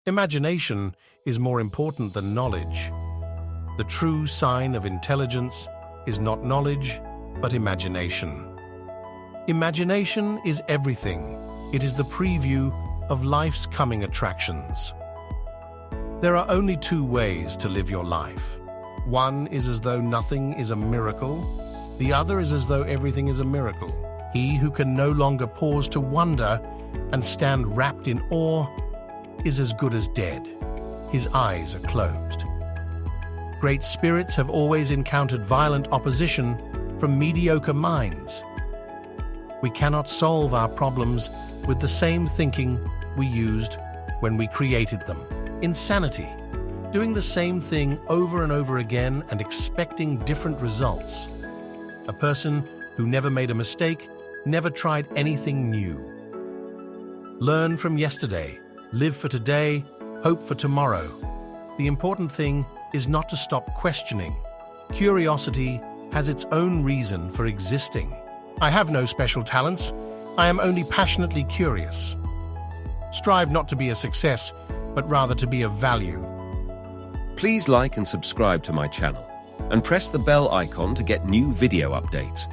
Imagination is more important than knowledge. The true sign of intelligence is not knowledge, but imagination. Imagination is everything. It is the preview of life's coming attractions. There are only two ways to live your life. One is as though nothing is a miracle. The other is as though everything is a miracle. He who can no longer pause to wonder and stand wrapped in awe is as good as dead. His eyes are closed. Great spirits have always encountered violent opposition from mediocre minds. We cannot solve our problems with the same thinking we used when we created them. Insanity. Doing the same thing over and over again and expecting different results. A person who never made a mistake, never tried anything new. Learn from yesterday, live for today, hope for tomorrow. The important thing is not to stop questioning. Curiosity has its own reason for existing. I have no special talents. I am only passionately curious. Strive not to be a success, but rather to be of value. Please like and subscribe to my channel and press the bell icon to get new video updates.